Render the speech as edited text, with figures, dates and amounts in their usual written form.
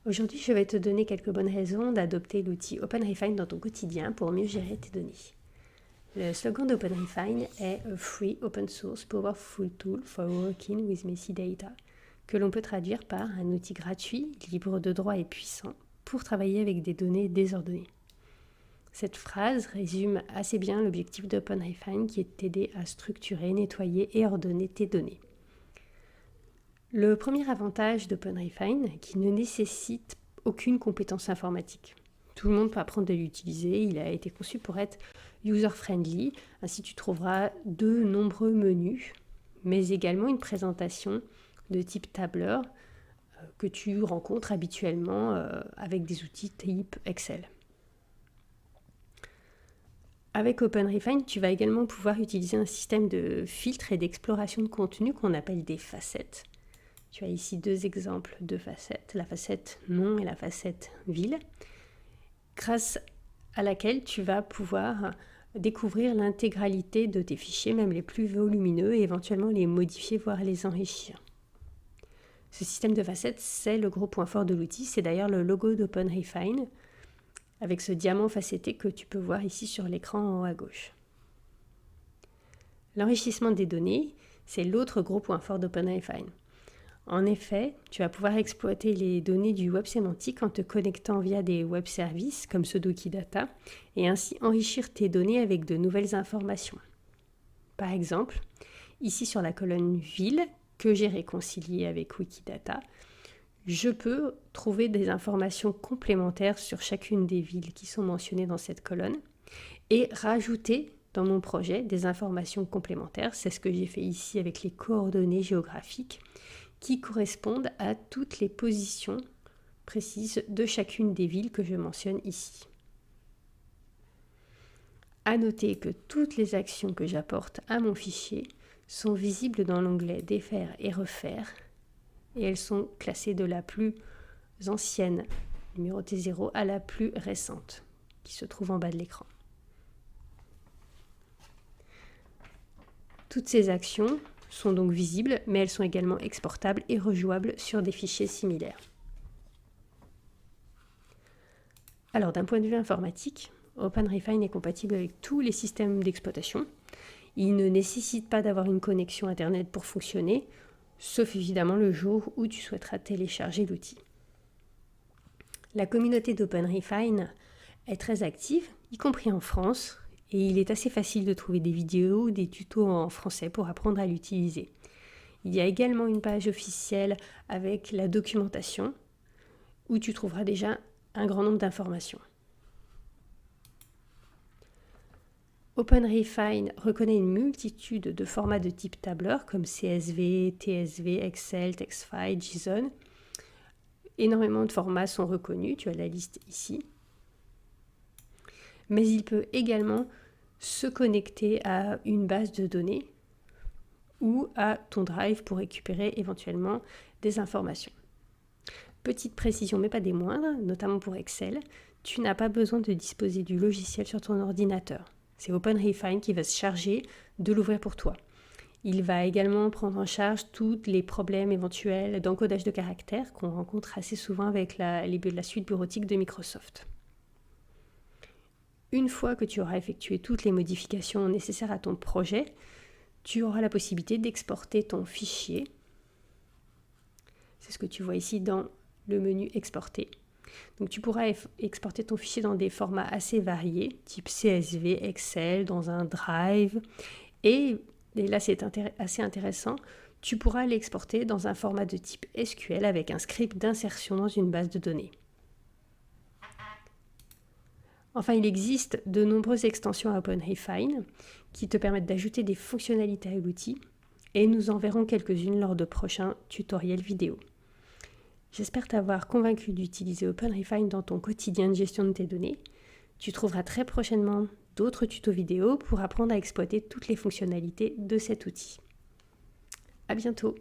Aujourd'hui, je vais te donner quelques bonnes raisons d'adopter l'outil OpenRefine dans ton quotidien pour mieux gérer tes données. Le slogan d'OpenRefine est A Free Open Source Powerful Tool for Working with Messy Data, que l'on peut traduire par un outil gratuit, libre de droit et puissant pour travailler avec des données désordonnées. Cette phrase résume assez bien l'objectif d'OpenRefine qui est de t'aider à structurer, nettoyer et ordonner tes données. Le premier avantage d'OpenRefine, qui ne nécessite aucune compétence informatique. Tout le monde peut apprendre à l'utiliser, il a été conçu pour être user-friendly, ainsi tu trouveras de nombreux menus, mais également une présentation de type tableur que tu rencontres habituellement avec des outils type Excel. Avec OpenRefine, tu vas également pouvoir utiliser un système de filtre et d'exploration de contenu qu'on appelle des facettes. Tu as ici deux exemples de facettes, la facette nom et la facette ville, grâce à laquelle tu vas pouvoir découvrir l'intégralité de tes fichiers, même les plus volumineux, et éventuellement les modifier, voire les enrichir. Ce système de facettes, c'est le gros point fort de l'outil, c'est d'ailleurs le logo d'OpenRefine, avec ce diamant facetté que tu peux voir ici sur l'écran en haut à gauche. L'enrichissement des données, c'est l'autre gros point fort d'OpenRefine. En effet, tu vas pouvoir exploiter les données du web sémantique en te connectant via des web services comme ceux d'Wikidata et ainsi enrichir tes données avec de nouvelles informations. Par exemple, ici sur la colonne ville que j'ai réconciliée avec Wikidata, je peux trouver des informations complémentaires sur chacune des villes qui sont mentionnées dans cette colonne et rajouter dans mon projet des informations complémentaires. C'est ce que j'ai fait ici avec les coordonnées géographiques qui correspondent à toutes les positions précises de chacune des villes que je mentionne ici. À noter que toutes les actions que j'apporte à mon fichier sont visibles dans l'onglet Défaire et refaire et elles sont classées de la plus ancienne, numérotée 0, à la plus récente, qui se trouve en bas de l'écran. Toutes ces actions sont donc visibles, mais elles sont également exportables et rejouables sur des fichiers similaires. Alors d'un point de vue informatique, OpenRefine est compatible avec tous les systèmes d'exploitation. Il ne nécessite pas d'avoir une connexion Internet pour fonctionner, sauf évidemment le jour où tu souhaiteras télécharger l'outil. La communauté d'OpenRefine est très active, y compris en France, et il est assez facile de trouver des vidéos ou des tutos en français pour apprendre à l'utiliser. Il y a également une page officielle avec la documentation où tu trouveras déjà un grand nombre d'informations. OpenRefine reconnaît une multitude de formats de type tableur comme CSV, TSV, Excel, TextFile, JSON. Énormément de formats sont reconnus, tu as la liste ici. Mais il peut également se connecter à une base de données ou à ton Drive pour récupérer éventuellement des informations. Petite précision, mais pas des moindres, notamment pour Excel, tu n'as pas besoin de disposer du logiciel sur ton ordinateur. C'est OpenRefine qui va se charger de l'ouvrir pour toi. Il va également prendre en charge tous les problèmes éventuels d'encodage de caractères qu'on rencontre assez souvent avec la suite bureautique de Microsoft. Une fois que tu auras effectué toutes les modifications nécessaires à ton projet, tu auras la possibilité d'exporter ton fichier. C'est ce que tu vois ici dans le menu Exporter. Donc tu pourras exporter ton fichier dans des formats assez variés, type CSV, Excel, dans un Drive. Et là c'est assez intéressant, tu pourras l'exporter dans un format de type SQL avec un script d'insertion dans une base de données. Enfin, il existe de nombreuses extensions à OpenRefine qui te permettent d'ajouter des fonctionnalités à l'outil et nous en verrons quelques-unes lors de prochains tutoriels vidéo. J'espère t'avoir convaincu d'utiliser OpenRefine dans ton quotidien de gestion de tes données. Tu trouveras très prochainement d'autres tutos vidéo pour apprendre à exploiter toutes les fonctionnalités de cet outil. À bientôt!